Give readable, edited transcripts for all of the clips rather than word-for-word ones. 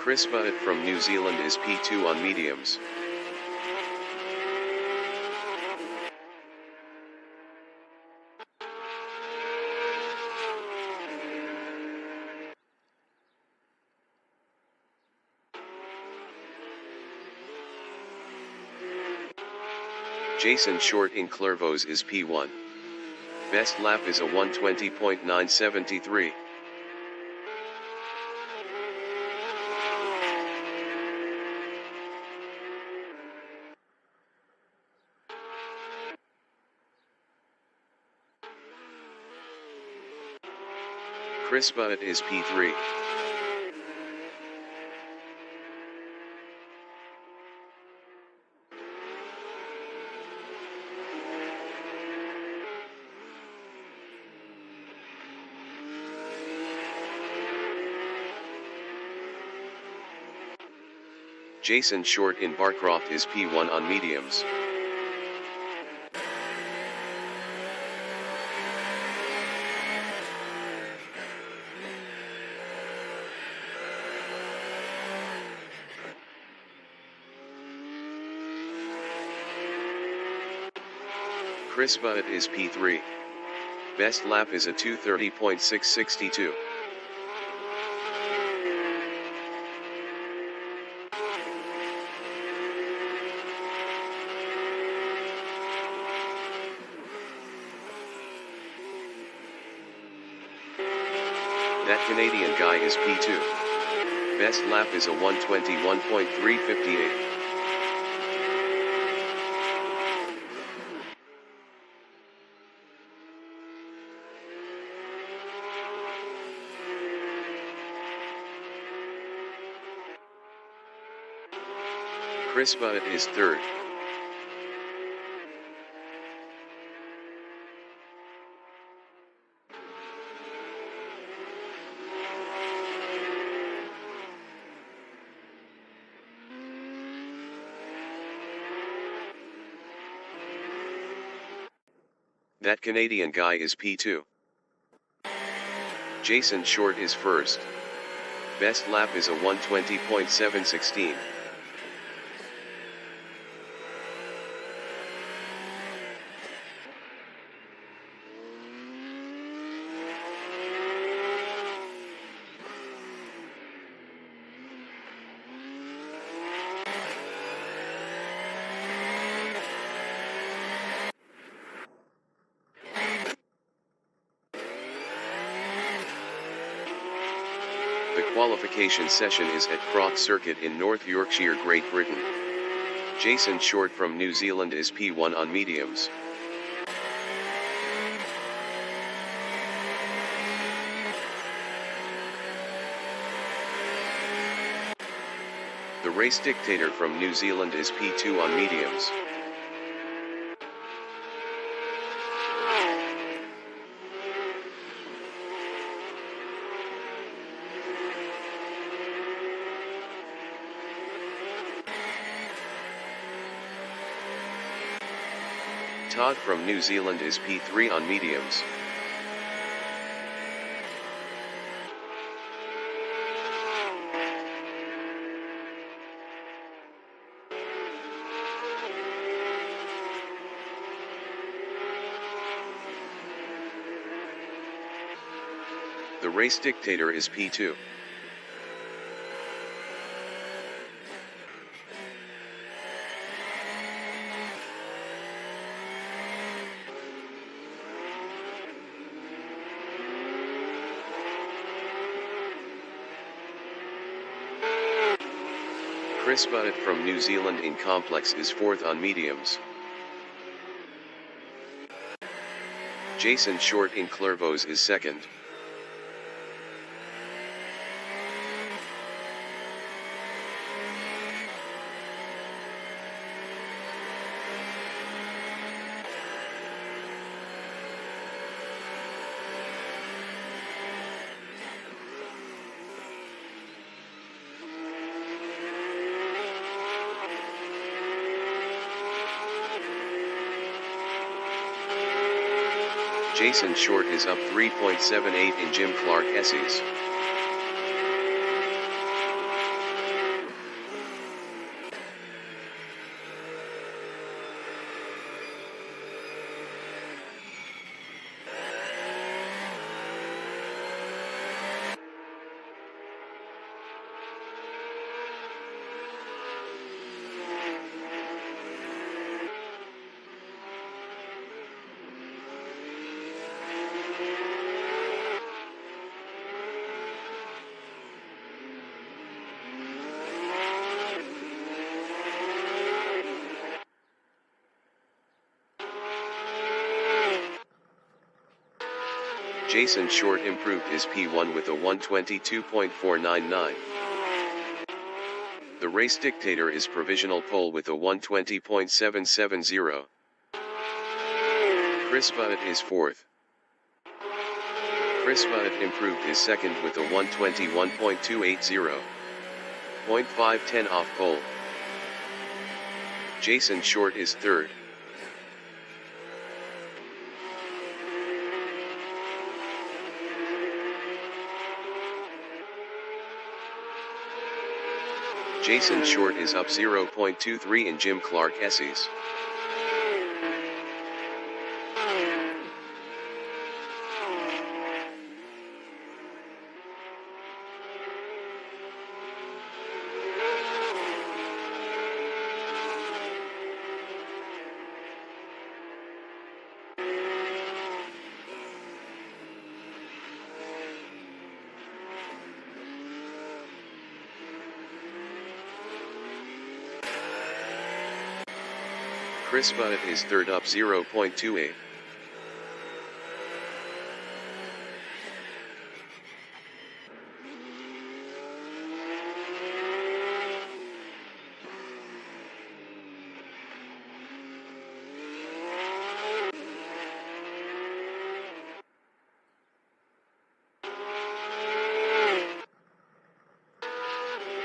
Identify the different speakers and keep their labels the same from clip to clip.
Speaker 1: Chris Butt from New Zealand is P2 on mediums. Jason Short in Clervaux is P1. Best lap is a 1:20.973. Chris Butt is P3. Jason Short in Barcroft is P1 on mediums. Chris Butt is P3. Best lap is a 2:30.662. That Canadian guy is P2. Best lap is a 1:21.358. Chris Butt is third. That Canadian guy is P2. Jason Short is first. Best lap is a 1:20.716. The qualification session is at Croft Circuit in North Yorkshire, Great Britain. Jason Short from New Zealand is P1 on mediums. The Race Dictator from New Zealand is P2 on mediums. Todd from New Zealand is P3 on mediums. The Race Dictator is P2. Chris Butt from New Zealand in Complex is fourth on mediums. Jason Short in Clervaux is second. Jason Short is up 3.78 in Jim Clark Essie's. Jason Short improved his P1 with a 122.499. The race dictator is provisional pole with a 120.770. Chris Butt is fourth. Chris Butt improved his second with a 121.280. 0.510 off pole. Jason Short is third. Jason Short is up 0.23 in Jim Clark Essie's. Chris Butt is third up 0.28.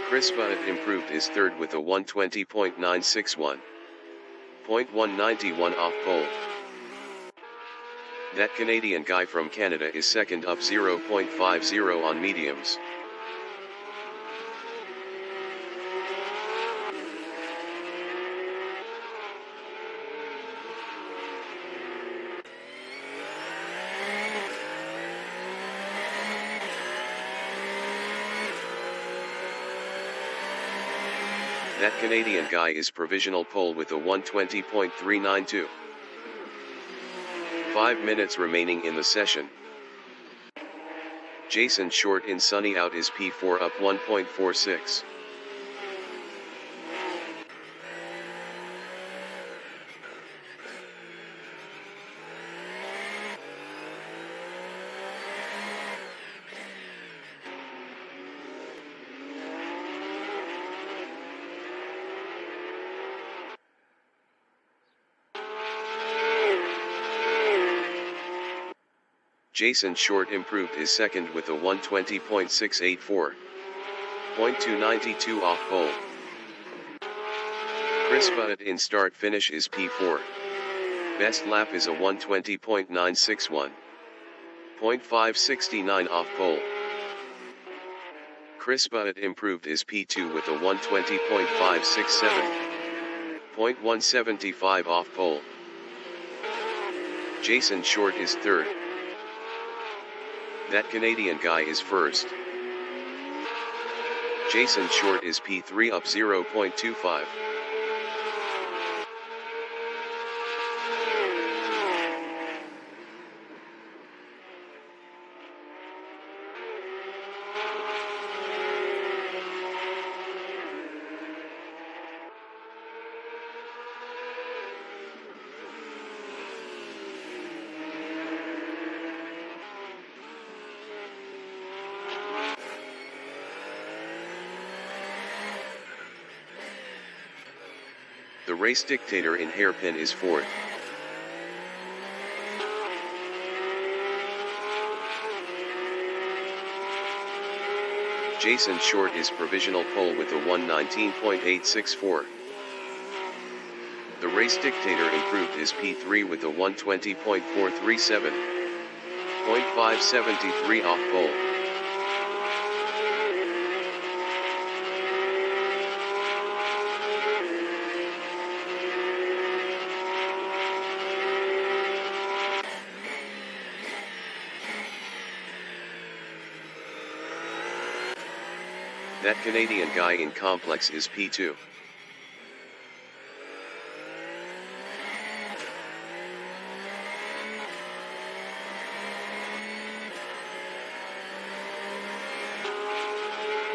Speaker 1: Chris Butt improved his third with a 120.961. 0.191 off pole. That Canadian guy from Canada is second up 0.50 on mediums. That Canadian guy is provisional pole with a 120.392. 5 minutes remaining in the session. Jason Short in sunny out is P4 up 1.46. Jason Short improved his second with a 120.684. 0.292 off pole. Chris Butt in start finish is P4. Best lap is a 120.961. 0.569 off pole. Chris Butt improved his P2 with a 120.567. 0.175 off pole. Jason Short is third. That Canadian guy is first. Jason Short is P3 up 0.25. The race dictator in hairpin is fourth. Jason Short is provisional pole with a 119.864. The race dictator improved his P3 with a 120.437. 0.573 off pole. That Canadian guy in complex is P2.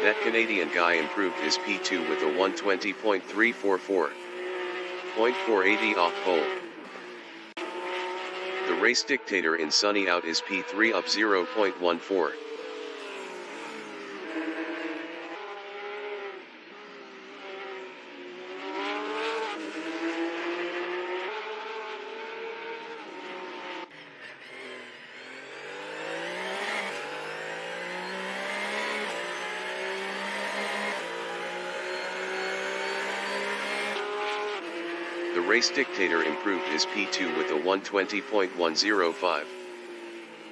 Speaker 1: That Canadian guy improved his P2 with a 120.344. 0.480 off pole. The race dictator in sunny out is P3 up 0.14. The race dictator improved his P2 with a 120.105.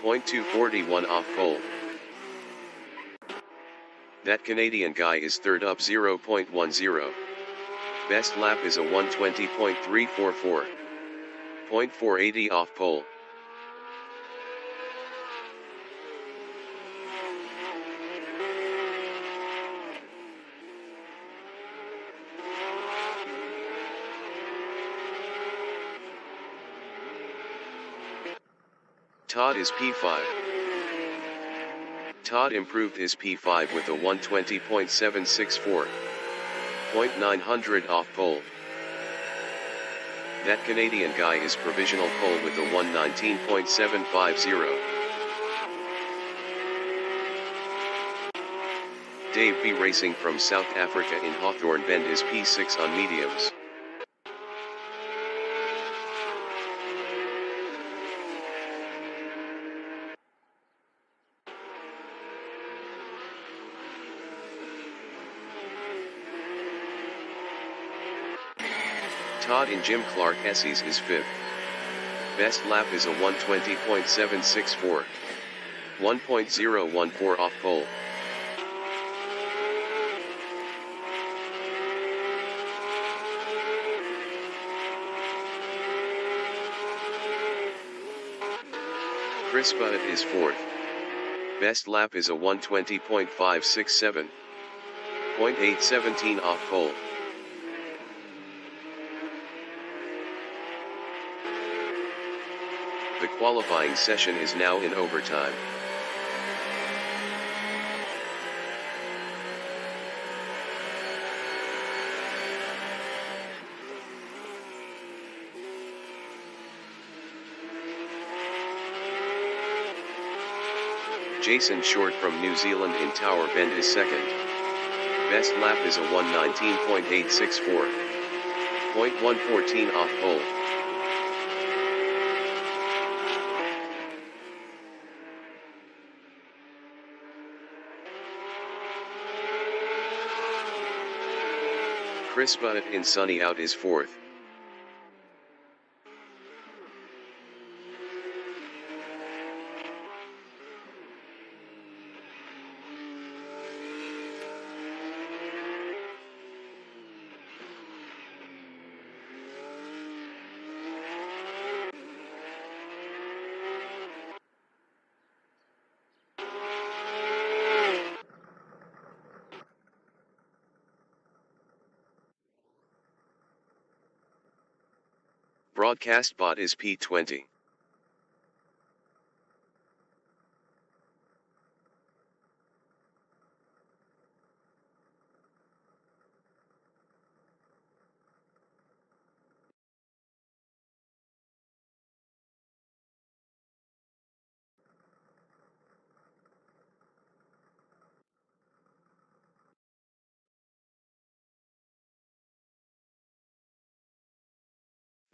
Speaker 1: 0.241 off pole. That Canadian guy is third up 0.10. Best lap is a 120.344. 0.480 off pole. Todd is P5. Todd improved his P5 with a 120.764. 0.900 off pole. That Canadian guy is provisional pole with a 119.750. Dave B. Racing from South Africa in Hawthorne Bend is P6 on mediums. Todd in Jim Clark Essie's is 5th. Best lap is a 120.764. 1.014 off pole. Chris Butt is 4th. Best lap is a 120.567. 0.817 off pole. The qualifying session is now in overtime. Jason Short from New Zealand in Tower Bend is 2nd. Best lap is a 119.864. 0.114 off pole. Chris Butt in sunny out is 4th. Broadcast bot is P20.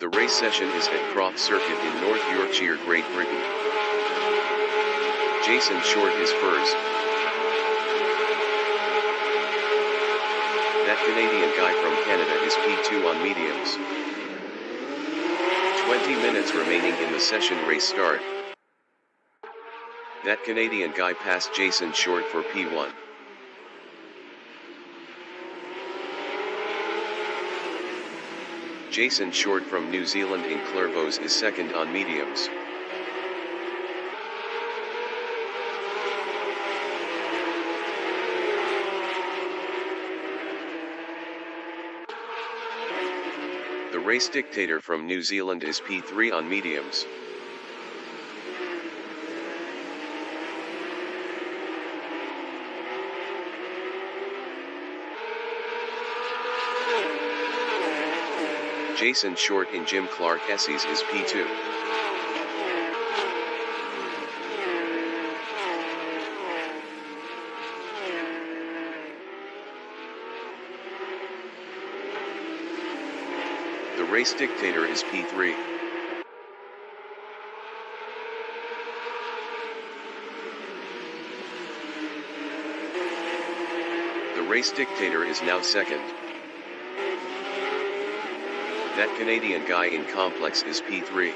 Speaker 1: The race session is at Croft Circuit in North Yorkshire, Great Britain. Jason Short is first. That Canadian guy from Canada is P2 on mediums. 20 minutes remaining in the session race start. That Canadian guy passed Jason Short for P1. Jason Short from New Zealand in Clairvaux is 2nd on mediums. The race dictator from New Zealand is P3 on mediums. Jason Short in Jim Clark Essie's is P2. race dictator is P3. The race dictator is now second. That Canadian guy in complex is P3.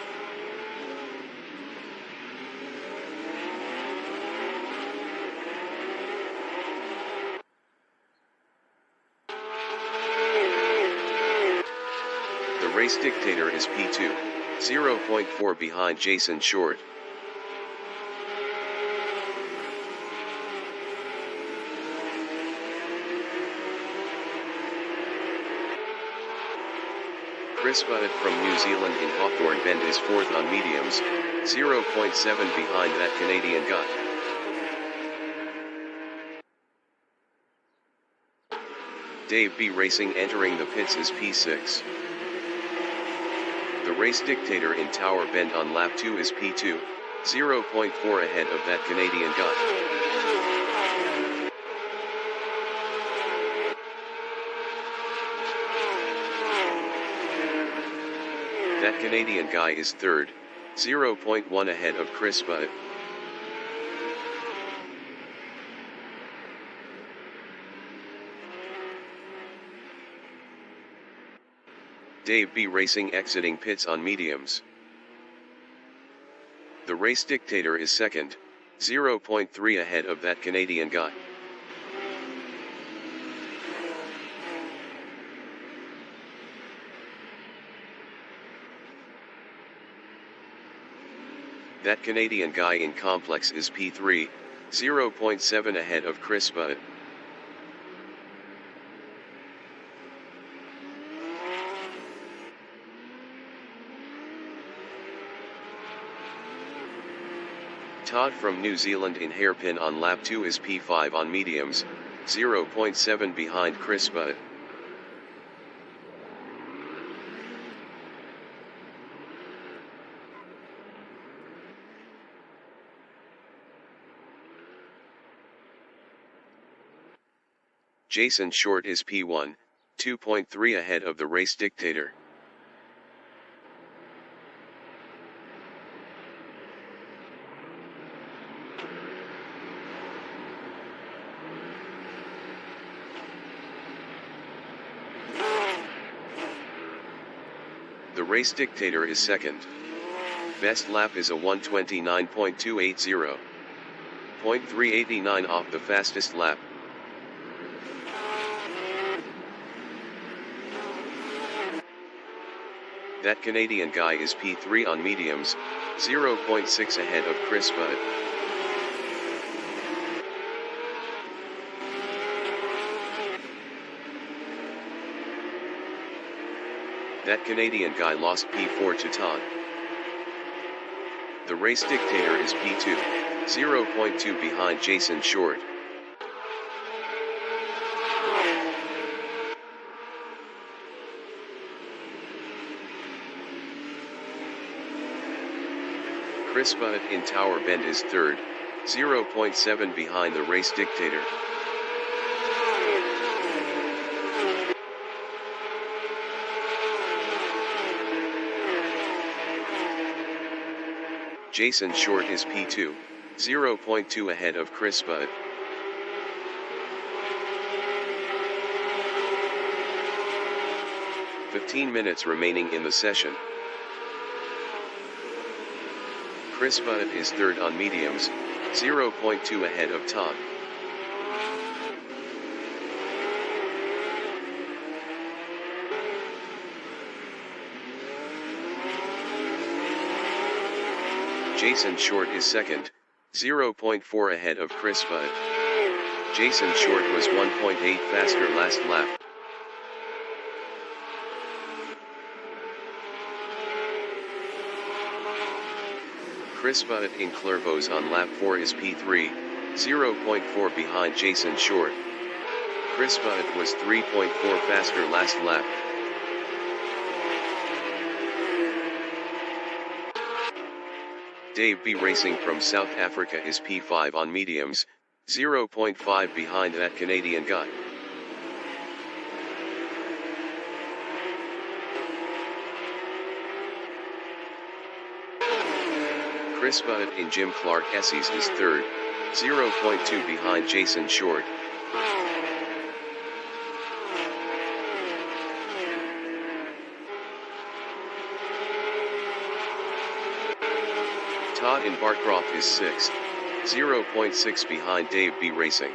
Speaker 1: The race dictator is P2, 0.4 behind Jason Short. Chris Butt from New Zealand in Hawthorne Bend is fourth on mediums, 0.7 behind that Canadian guy. Dave B Racing entering the pits is P6. The race dictator in Tower Bend on lap 2 is P2, 0.4 ahead of that Canadian guy. That Canadian guy is third, 0.1 ahead of Chris Butt. Dave B Racing exiting pits on mediums. The race dictator is second, 0.3 ahead of that Canadian guy. That Canadian guy in complex is P3, 0.7 ahead of Chris Butt. Todd from New Zealand in hairpin on lap 2 is P5 on mediums, 0.7 behind Chris Butt. Jason Short is P1, 2.3 ahead of the race dictator. The race dictator is second. Best lap is a 1:29.280. 0.389 off the fastest lap. That Canadian guy is P3 on mediums, 0.6 ahead of Chris Butt. That Canadian guy lost P4 to Todd. The race dictator is P2, 0.2 behind Jason Short. Chris Butt in Tower Bend is third, 0.7 behind the race dictator. Jason Short is P2, 0.2 ahead of Chris Butt. "15 minutes remaining in the session. Chris Butt is third on mediums, 0.2 ahead of Todd. Jason Short is second, 0.4 ahead of Chris Butt. Jason Short was 1.8 faster last lap. Chris Butt in Clervaux on lap 4 is P3, 0.4 behind Jason Short. Chris Butt was 3.4 faster last lap. Dave B Racing from South Africa is P5 on mediums, 0.5 behind that Canadian guy. Chris Butt in Jim Clark Essie's is third, 0.2 behind Jason Short. Todd in Barcroft is sixth, 0.6 behind Dave B Racing.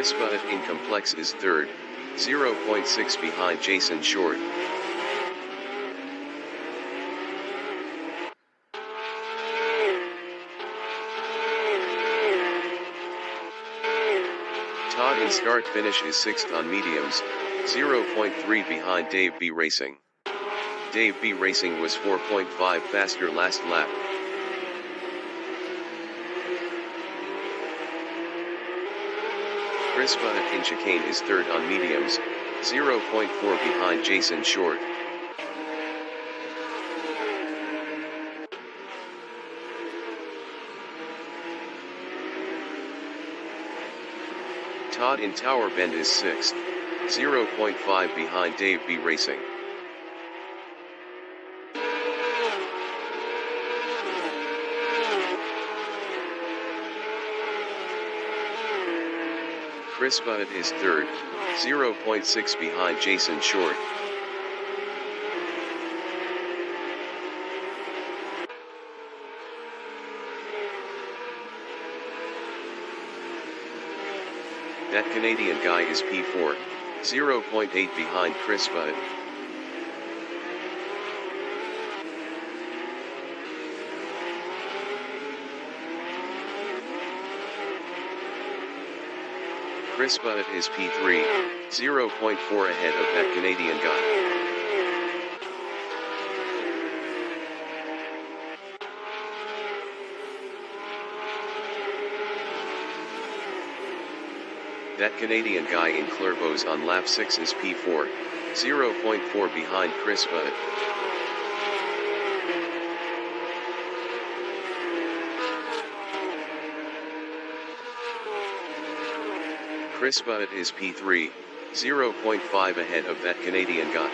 Speaker 1: Chris Butt in Complex is third, 0.6 behind Jason Short. Todd in Start Finish is sixth on mediums, 0.3 behind Dave B Racing. Dave B Racing was 4.5 faster last lap. Chris Butt in Chicane is third on mediums, 0.4 behind Jason Short. Todd in Tower Bend is sixth, 0.5 behind Dave B Racing. Chris Butt is third, 0.6 behind Jason Short. That Canadian guy is P4, 0.8 behind Chris Butt. Chris Butt is P3, 0.4 ahead of that Canadian guy. That Canadian guy in Clervaux on lap 6 is P4, 0.4 behind Chris Butt. Chris Butt is P3, 0.5 ahead of that Canadian guy.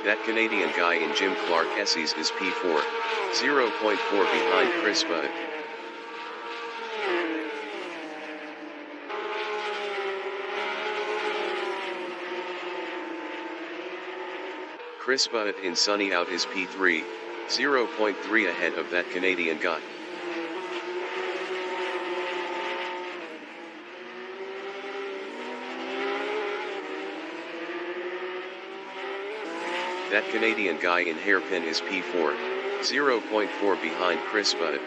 Speaker 1: That Canadian guy in Jim Clark Essie's is P4, 0.4 behind Chris Butt. Chris Butt in Sunny Out is P3, 0.3 ahead of that Canadian guy. That Canadian guy in Hairpin is P4, 0.4 behind Chris Butt.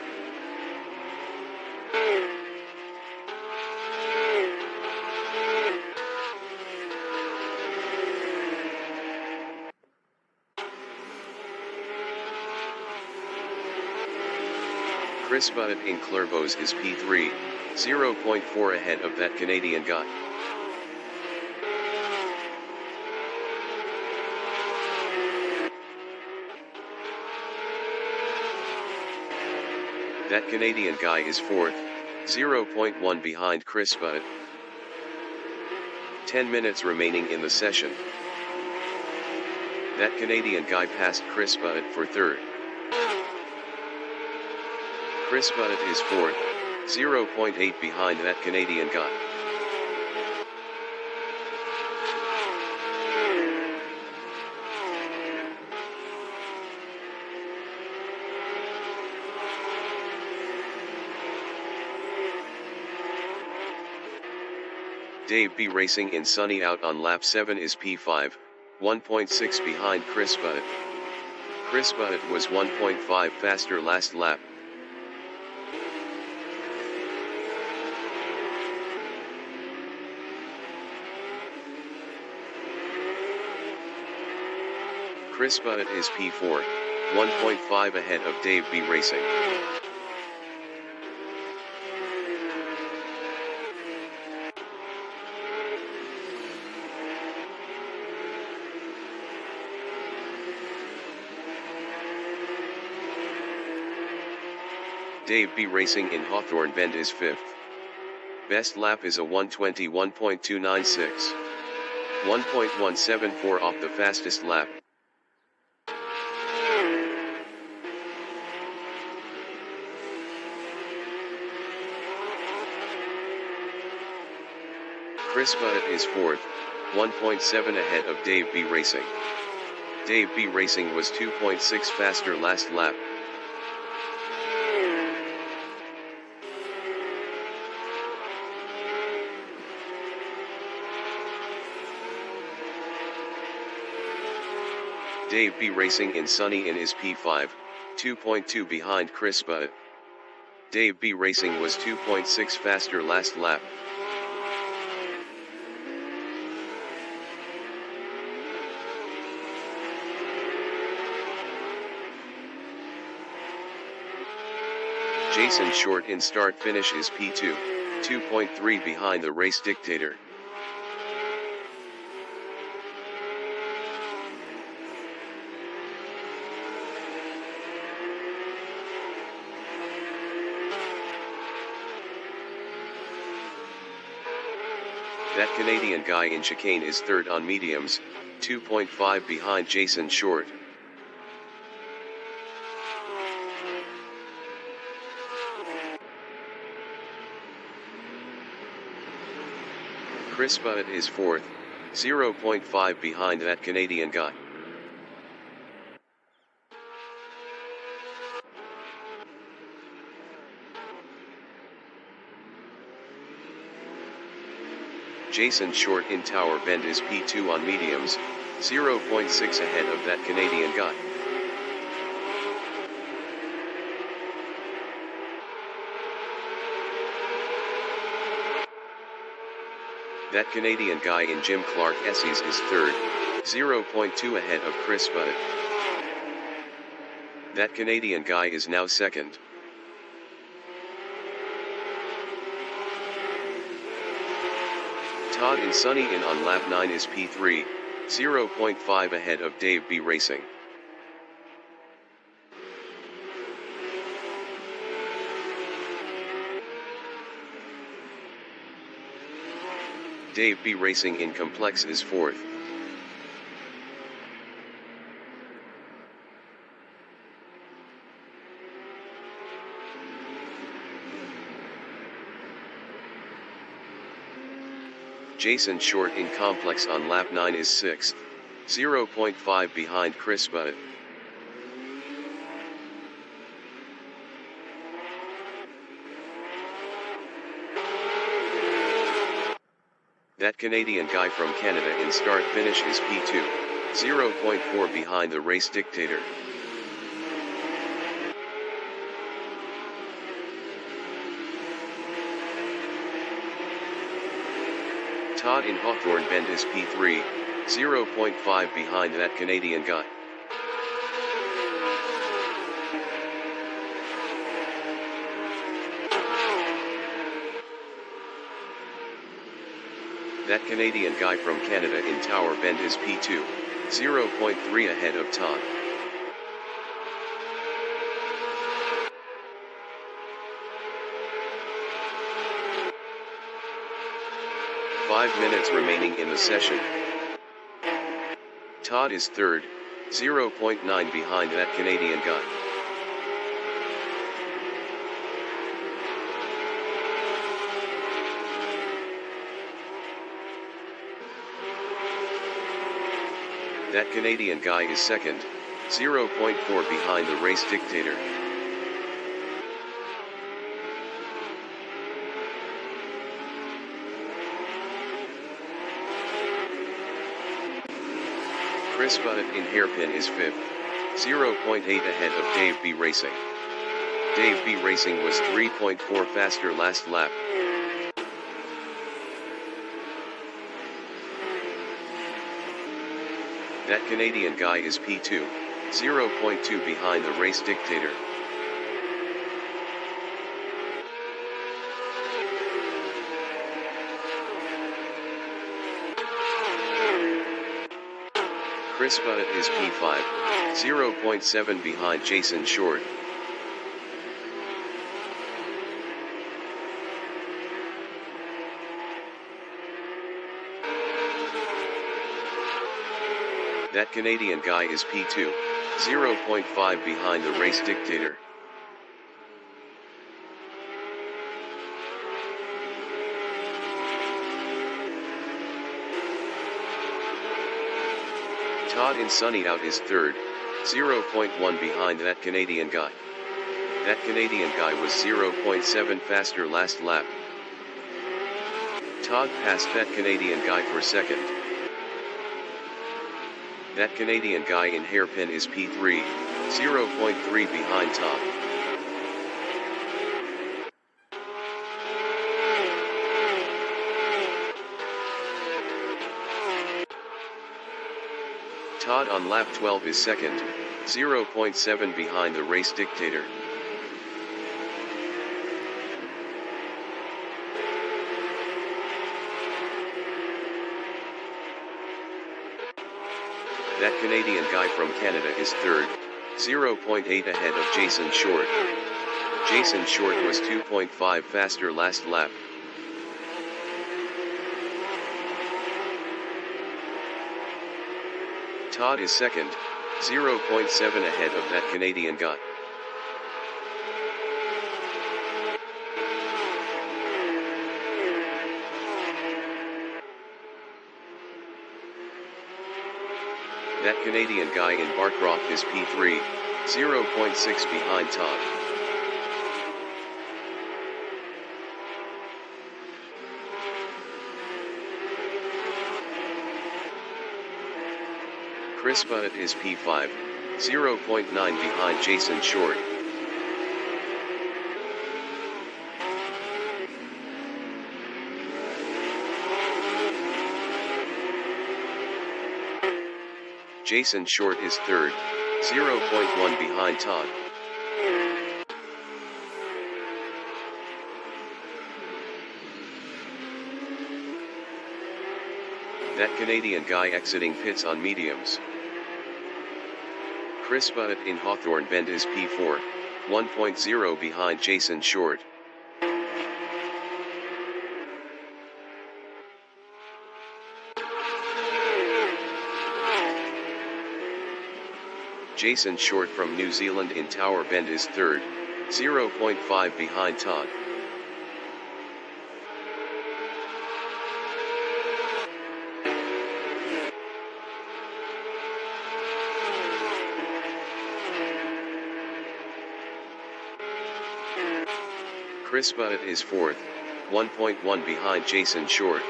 Speaker 1: Chris Butt in Clervaux is P3, 0.4 ahead of that Canadian guy. That Canadian guy is fourth, 0.1 behind Chris Butt. 10 minutes remaining in the session. That Canadian guy passed Chris Butt for third. Chris Butt is fourth, 0.8 behind that Canadian guy. Dave B Racing in Sunny Out on lap 7 is P5, 1.6 behind Chris Butt. Chris Butt was 1.5 faster last lap. Chris Butt is P4, 1.5 ahead of Dave B Racing. Dave B. Racing in Hawthorne Bend is 5th. Best lap is a 1:21.296. 1.174 off the fastest lap. Chris Butt is 4th, 1.7 ahead of Dave B. Racing. Dave B. Racing was 2.6 faster last lap. Dave B. Racing in Sunny in is P5, 2.2 behind Chris Butt. Dave B. Racing was 2.6 faster last lap. Jason Short in start finish is P2, 2.3 behind the race dictator. That Canadian guy in chicane is 3rd on mediums, 2.5 behind Jason Short. Chris Butt is 4th, 0.5 behind that Canadian guy. Jason Short in Tower Bend is P2 on mediums, 0.6 ahead of that Canadian guy. That Canadian guy in Jim Clark Essies is 3rd, 0.2 ahead of Chris Butt. That Canadian guy is now 2nd. Todd in Sunny in on lap 9 is P3, 0.5 ahead of Dave B. Racing. Dave B. Racing in Complex is 4th. Jason Short in Complex on lap 9 is 6th, 0.5 behind Chris Butt. That Canadian guy from Canada in start finish is P2, 0.4 behind the race dictator. Todd in Hawthorne Bend is P3, 0.5 behind that Canadian guy. That Canadian guy from Canada in Tower Bend is P2, 0.3 ahead of Todd. Five minutes remaining in the session. Todd is 3rd, 0.9 behind that Canadian guy. That Canadian guy is 2nd, 0.4 behind the race dictator. Chris Butt in Hairpin is 5th, 0.8 ahead of Dave B. Racing. Dave B. Racing was 3.4 faster last lap. That Canadian guy is P2, 0.2 behind the race dictator. Chris Butt is P5, 0.7 behind Jason Short. That Canadian guy is P2, 0.5 behind the race dictator. Todd in sunny out is third, 0.1 behind that Canadian guy. That Canadian guy was 0.7 faster last lap. Todd passed that Canadian guy for second. That Canadian guy in hairpin is P3, 0.3 behind Todd. Todd on lap 12 is second, 0.7 behind the race dictator. That Canadian guy from Canada is third, 0.8 ahead of Jason Short. Jason Short was 2.5 faster last lap. Todd is second, 0.7 ahead of that Canadian guy. That Canadian guy in Barcroft is P3, 0.6 behind Todd. Chris Bunnett is P5, 0.9 behind Jason Short. Jason Short is third, 0.1 behind Todd. That Canadian guy exiting pits on mediums. Chris Bunnett in Hawthorne Bend is P4, 1.0 behind Jason Short. Jason Short from New Zealand in Tower Bend is third, 0.5 behind Todd. Chris Bunnett is fourth, 1.1 behind Jason Short.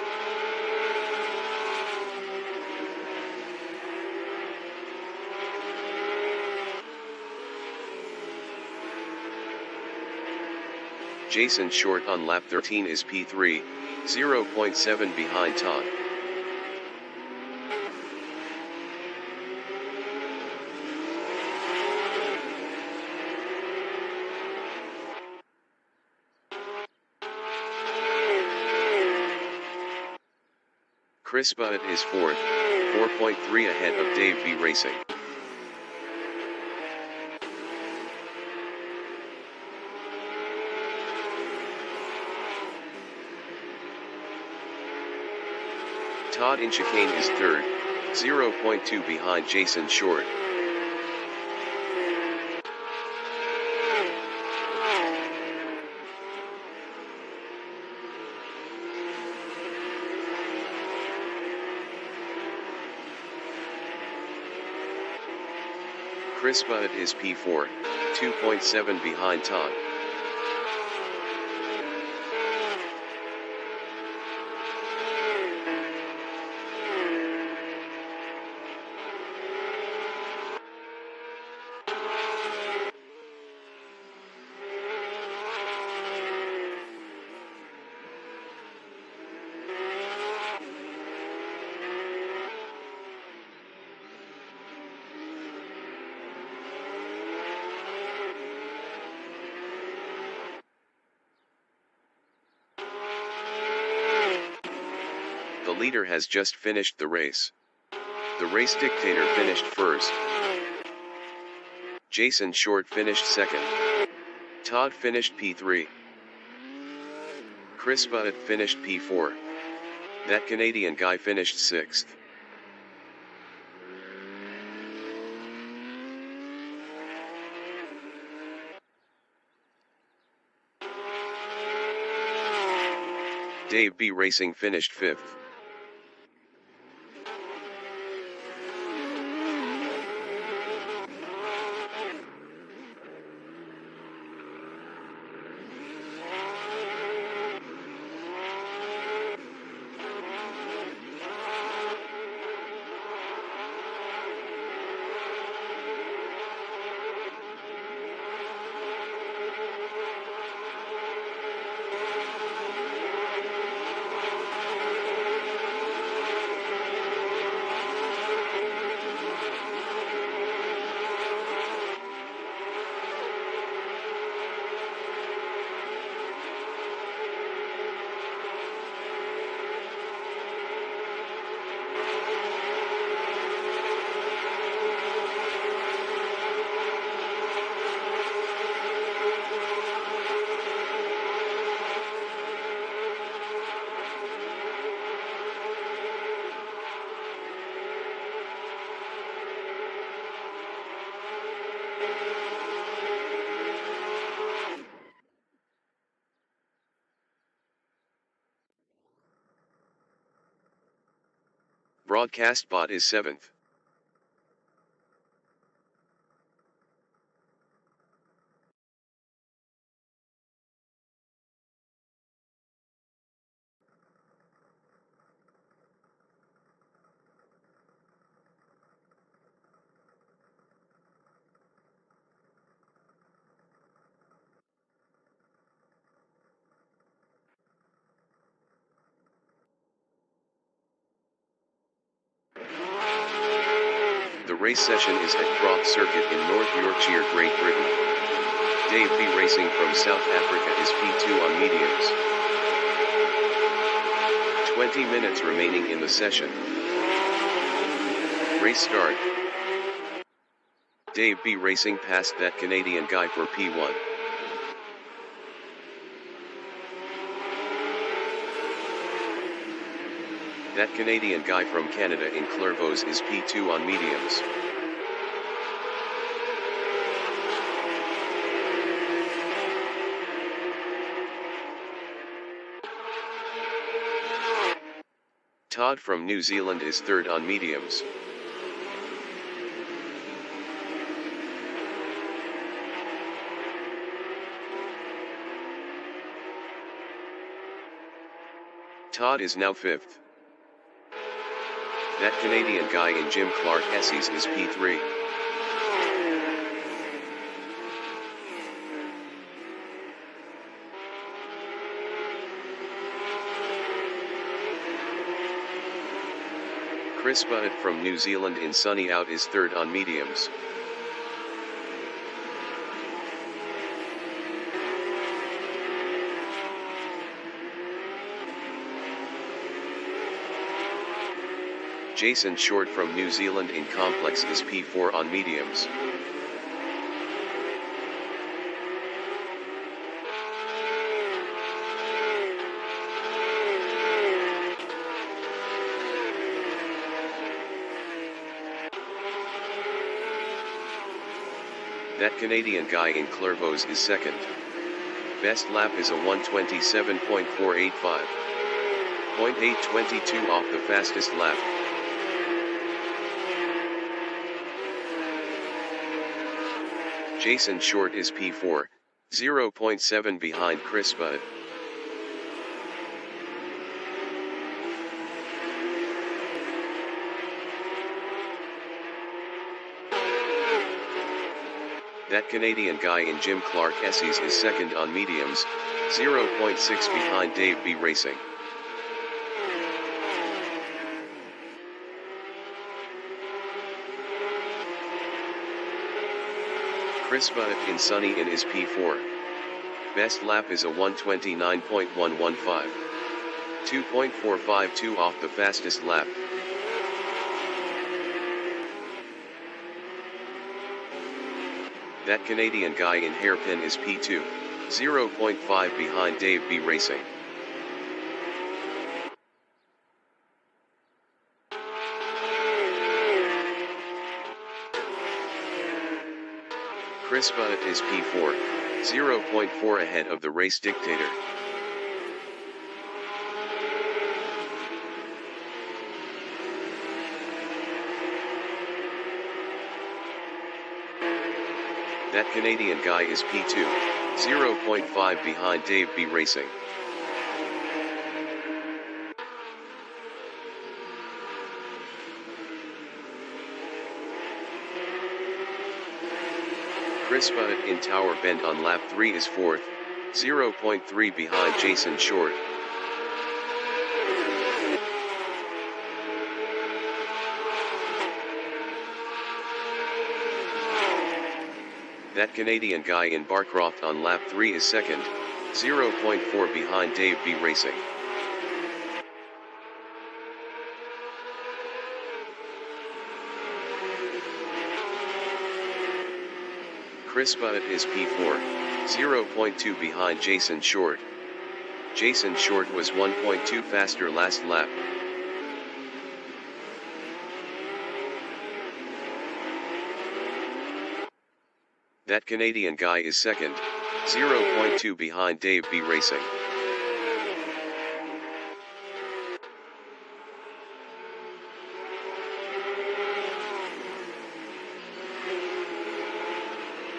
Speaker 1: Jason Short on lap 13 is P3, 0.7 behind Todd. Chris Bunnett is fourth, 4.3 ahead of Dave B. Racing. Todd in chicane is third, 0.2 behind Jason Short. Chris Bunnett is P4, 2.7 behind Todd. The leader has just finished the race. The race dictator finished first. Jason Short finished second. Todd finished P3. Chris Bunnett finished P4. That Canadian guy finished sixth. Dave B Racing finished 5th. Broadcast bot is 7th. The race session is at Croft Circuit in North Yorkshire, Great Britain. Dave B Racing from South Africa is P2 on mediums. 20 minutes remaining in the session. Race start. Dave B Racing passed that Canadian guy for P1. That Canadian guy from Canada in Clervaux is P2 on mediums. Todd from New Zealand is 3rd on mediums. Todd is now 5th. That Canadian guy in Jim Clark Essies is P3. Chris Bunnett from New Zealand in Sunny Out is 3rd on mediums. Jason Short from New Zealand in Complex is P4 on mediums. That Canadian guy in Clervaux is 2nd. Best lap is a 1:27.485. 0.822 off the fastest lap. Jason Short is P4, 0.7 behind Chris Bunnett. That Canadian guy in Jim Clark Essies is 2nd on mediums, 0.6 behind Dave B Racing. Chris Bunnett in Sunny Inn is P4. Best lap is a 1:29.115. 2.452 off the fastest lap. That Canadian guy in Hairpin is P2, 0.5 behind Dave B Racing. Chris Bunnett is P4, 0.4 ahead of the race dictator. That Canadian guy is P2, 0.5 behind Dave B Racing. Chris Bunnett in Tower Bend on lap 3 is 4th, 0.3 behind Jason Short. That Canadian guy in Barcroft on lap 3 is 2nd, 0.4 behind Dave B Racing. Chris Bunnett is P4, 0.2 behind Jason Short. Jason Short was 1.2 faster last lap. That Canadian guy is 2nd, 0.2 behind Dave B Racing.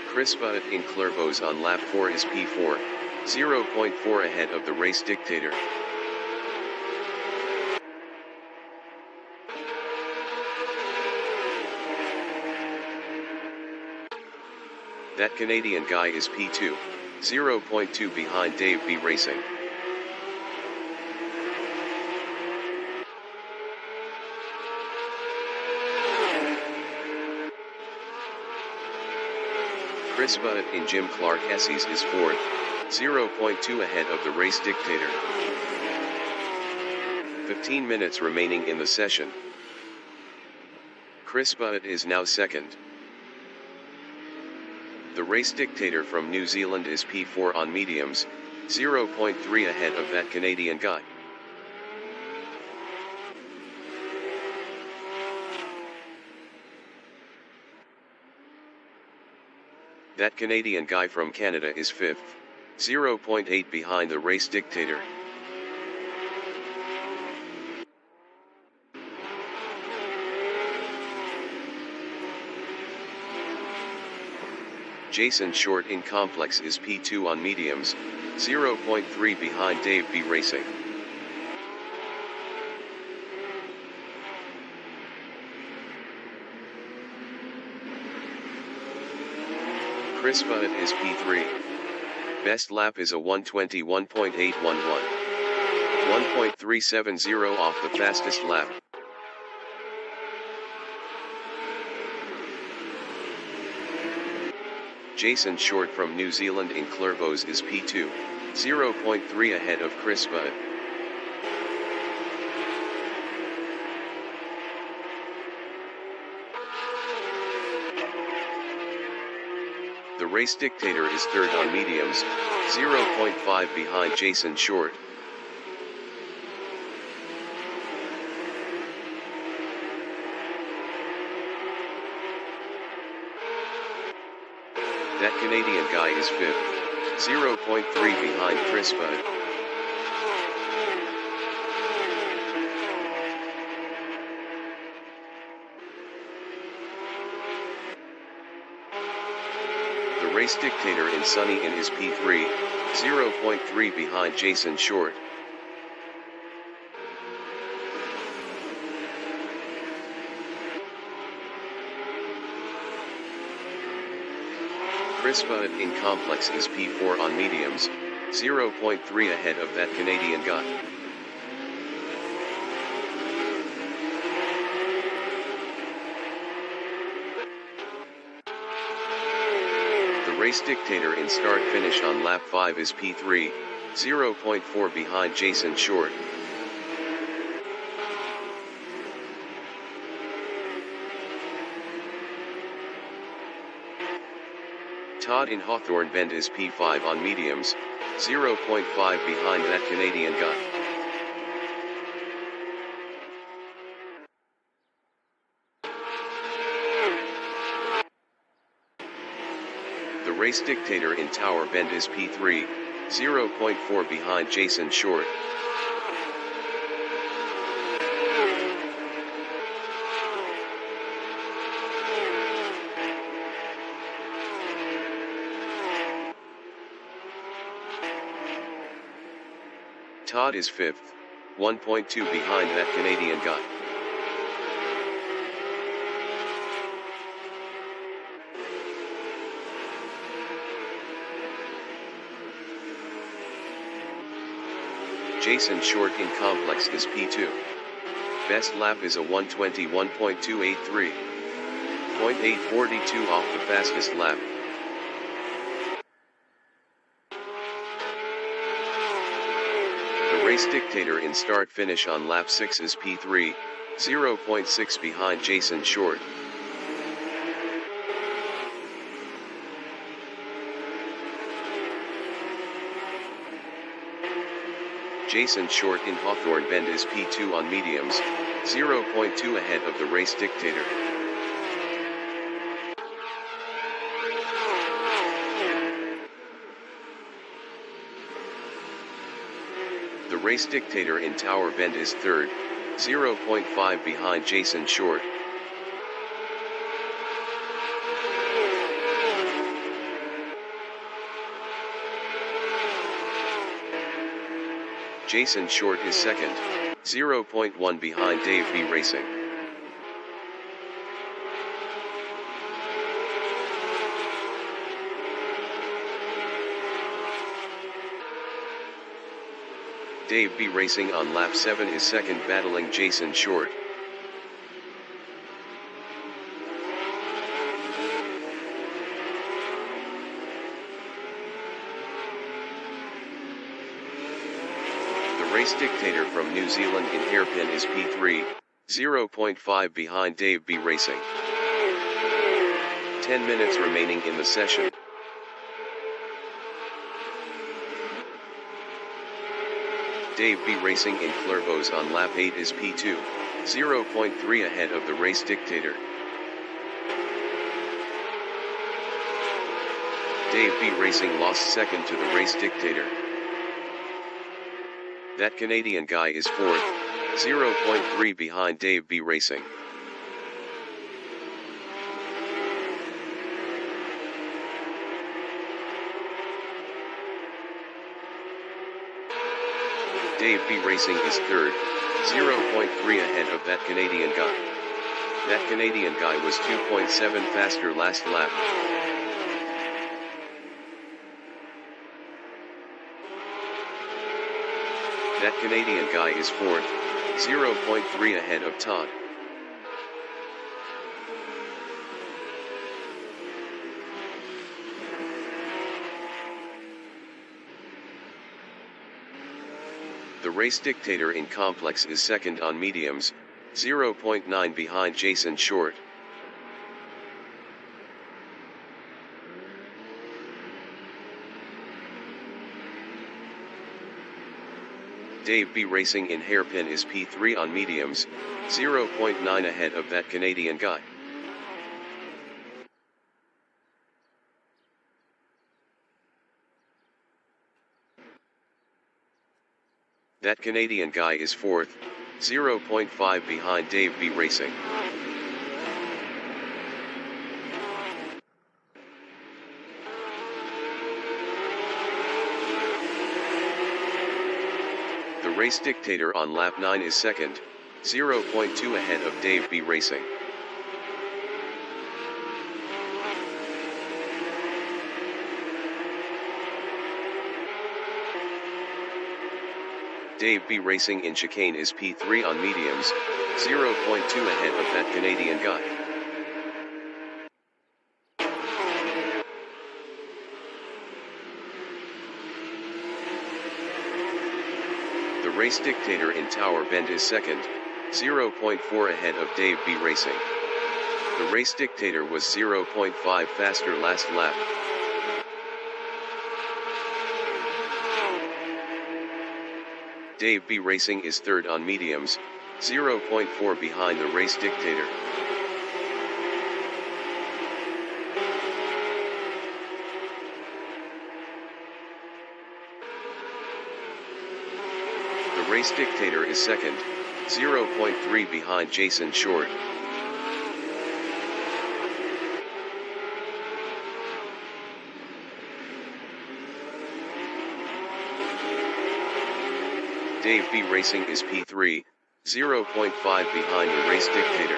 Speaker 1: Chris Bunnett in Clervaux on lap 4 is P4, 0.4 ahead of the race dictator. That Canadian guy is P2, 0.2 behind Dave B Racing. Chris Bunnett in Jim Clark Essie's is 4th, 0.2 ahead of the race dictator. 15 minutes remaining in the session. Chris Bunnett is now 2nd. The race dictator from New Zealand is P4 on mediums, 0.3 ahead of that Canadian guy. That Canadian guy from Canada is 5th, 0.8 behind the race dictator. Jason Short in Complex is P2 on mediums, 0.3 behind Dave B Racing. Chris Bunnett is P3. Best lap is a 1:21.811. 1.370 off the fastest lap. Jason Short from New Zealand in Clervaux is P2, 0.3 ahead of Chris Bunnett. The race dictator is 3rd on mediums, 0.5 behind Jason Short. That Canadian guy is 5th, 0.3 behind Chris Bunnett. The race dictator in Sunny in is P3, 0.3 behind Jason Short. Chris Bunnett in Complex is P4 on mediums, 0.3 ahead of that Canadian guy. The race dictator in start finish on lap 5 is P3, 0.4 behind Jason Short. Todd in Hawthorne Bend is P5 on mediums, 0.5 behind that Canadian guy. The race dictator in Tower Bend is P3, 0.4 behind Jason Short. Todd is 5th, 1.2 behind that Canadian guy. Jason Short in complex is P2. Best lap is a 121.283. 0.842 off the fastest lap. The race dictator in start finish on lap 6 is P3, 0.6 behind Jason Short. Jason Short in Hawthorne Bend is P2 on mediums, 0.2 ahead of the race dictator. The race dictator in Tower Bend is 3rd, 0.5 behind Jason Short. Jason Short is 2nd, 0.1 behind Dave B Racing. Dave B Racing on lap 7 is 2nd, battling Jason Short. The race dictator from New Zealand in hairpin is P3, 0.5 behind Dave B Racing. 10 minutes remaining in the session. Dave B Racing in Clervaux on lap 8 is P2, 0.3 ahead of the race dictator. Dave B Racing lost 2nd to the race dictator. That Canadian guy is 4th, 0.3 behind Dave B Racing. Dave B Racing is 3rd, 0.3 ahead of that Canadian guy. That Canadian guy was 2.7 faster last lap. That Canadian guy is 4th, 0.3 ahead of Todd. The race dictator in complex is 2nd on mediums, 0.9 behind Jason Short. Dave B Racing in hairpin is P3 on mediums, 0.9 ahead of that Canadian guy. That Canadian guy is 4th, 0.5 behind Dave B Racing. The race dictator on lap 9 is 2nd, 0.2 ahead of Dave B Racing. Dave B Racing in chicane is P3 on mediums, 0.2 ahead of that Canadian guy. The race dictator in Tower Bend is 2nd, 0.4 ahead of Dave B Racing. The race dictator was 0.5 faster last lap. Dave B Racing is 3rd on mediums, 0.4 behind the race dictator. The race dictator is 2nd, 0.3 behind Jason Short. Dave B Racing is P3, 0.5 behind the race dictator.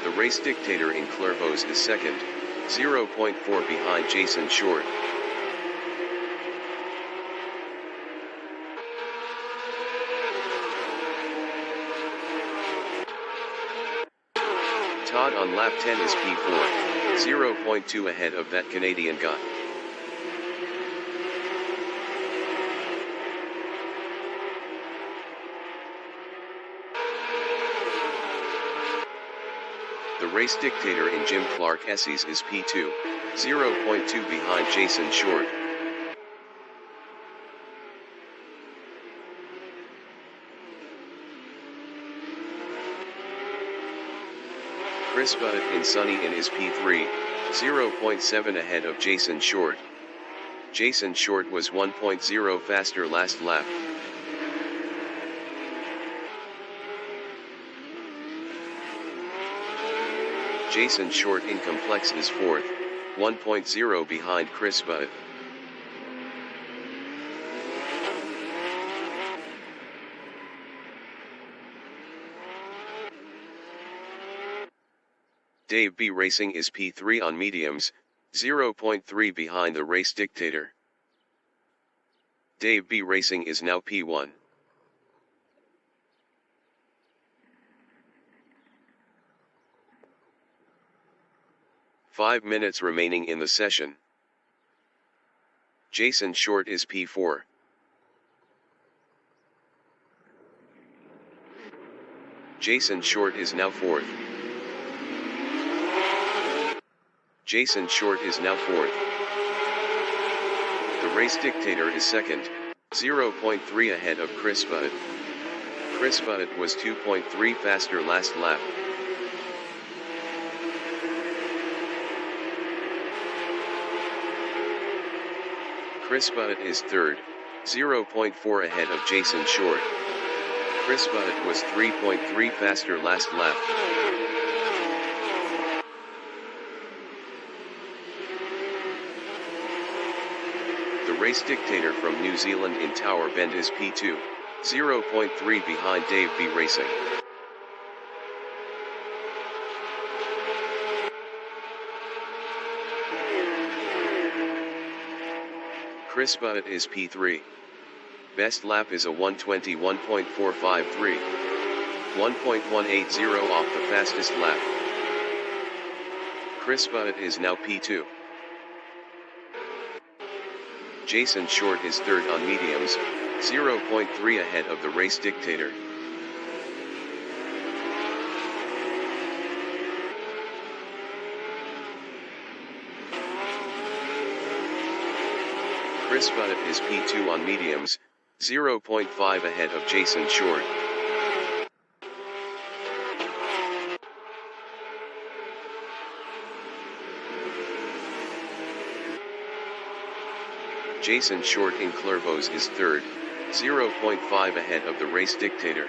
Speaker 1: The race dictator in Clervaux is second, 0.4 behind Jason Short. Todd on lap 10 is P4, 0.2 ahead of that Canadian guy. The race dictator in Jim Clark Esses is P2, 0.2 behind Jason Short. Chris Buddett in Sunny in is P3, 0.7 ahead of Jason Short. Jason Short was 1.0 faster last lap. Jason Short in Complex is 4th, 1.0 behind Chris Buddett. Dave B Racing is P3 on mediums, 0.3 behind the race dictator. Dave B Racing is now P1. Five minutes remaining in the session. Jason Short is P4. Jason Short is now 4th. Jason Short is now 4th. The race dictator is 2nd, 0.3 ahead of Chris Buddett. Chris Buddett was 2.3 faster last lap. Chris Buddett is 3rd, 0.4 ahead of Jason Short. Chris Buddett was 3.3 faster last lap. The race dictator from New Zealand in Tower Bend is P2, 0.3 behind Dave B Racing. Chris Buddett is P3. Best lap is a 1:21.453. 1.180 off the fastest lap. Chris Buddett is now P2. Jason Short is 3rd on mediums, 0.3 ahead of the race dictator. Chris Buddett is P2 on mediums, 0.5 ahead of Jason Short. Jason Short in Clervaux is 3rd, 0.5 ahead of the race dictator.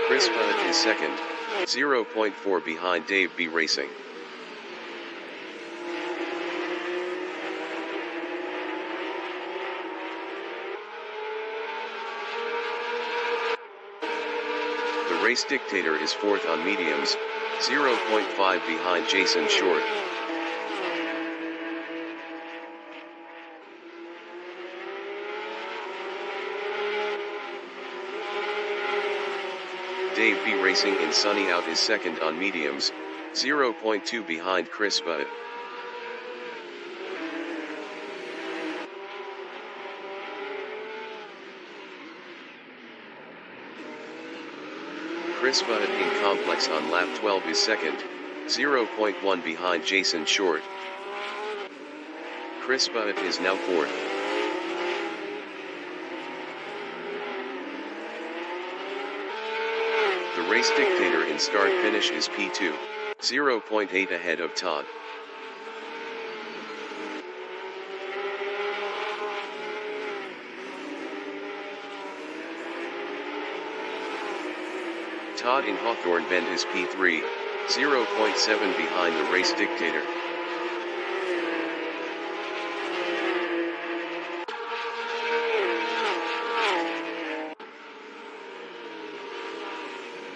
Speaker 1: Chris Buddett is 2nd, 0.4 behind Dave B Racing. The race dictator is 4th on mediums, 0.5 behind Jason Short. Dave B Racing in Sunny Out is 2nd on mediums, 0.2 behind Chris Buddett. Chris Buddett in Complex on lap 12 is 2nd, 0.1 behind Jason Short. Chris Buddett is now 4th. The race dictator in start finish is P2, 0.8 ahead of Todd. Todd in Hawthorne Bend is P3, 0.7 behind the race dictator.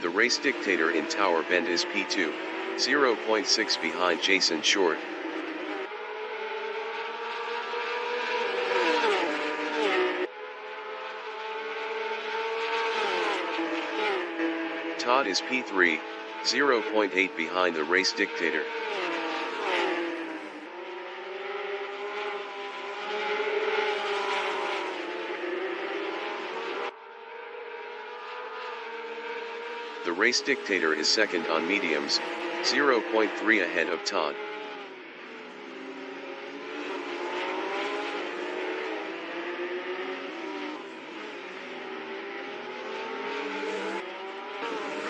Speaker 1: The race dictator in Tower Bend is P2, 0.6 behind Jason Short. Todd is P3, 0.8 behind the race dictator. The race dictator is second on mediums, 0.3 ahead of Todd.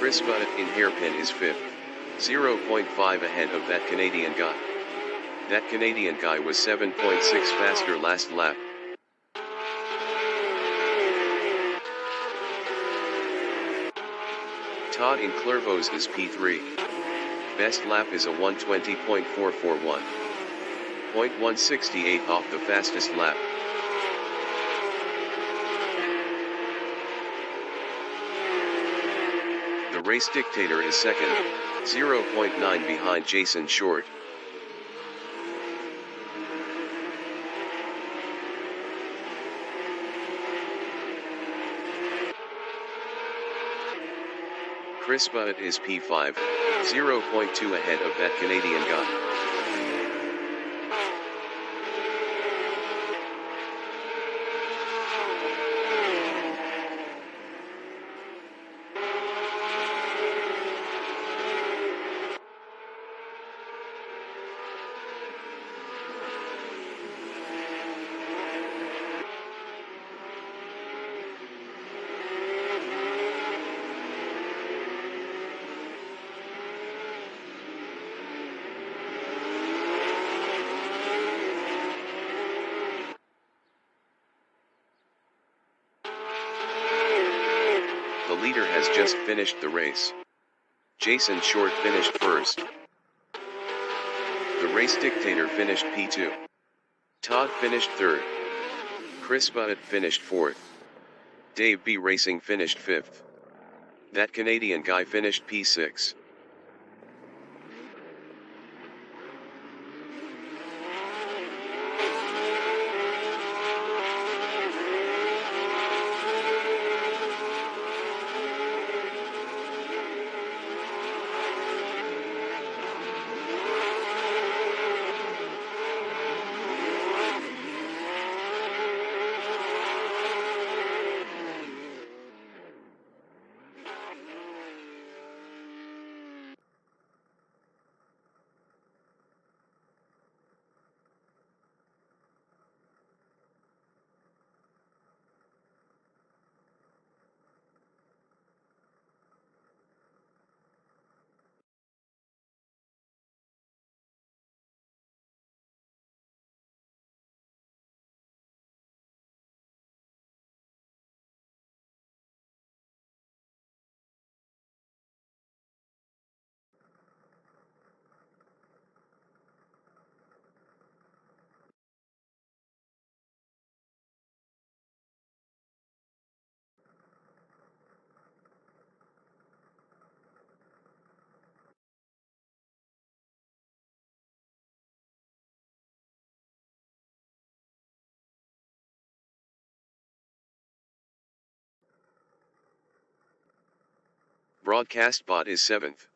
Speaker 1: Chris Butt in Hairpin is fifth, 0.5 ahead of that Canadian guy. That Canadian guy was 7.6 faster last lap. Todd in Clervaux is P3. Best lap is a 1:20.441. 0.168 off the fastest lap. The race dictator is second, 0.9 behind Jason Short. Chris Butt is P5, 0.2 ahead of that Canadian guy. The leader has just finished the race. Jason Short finished first. The race dictator finished P2. Todd finished third. Chris Butt finished fourth. Dave B. Racing finished fifth. That Canadian guy finished P6. Broadcast bot is 7th.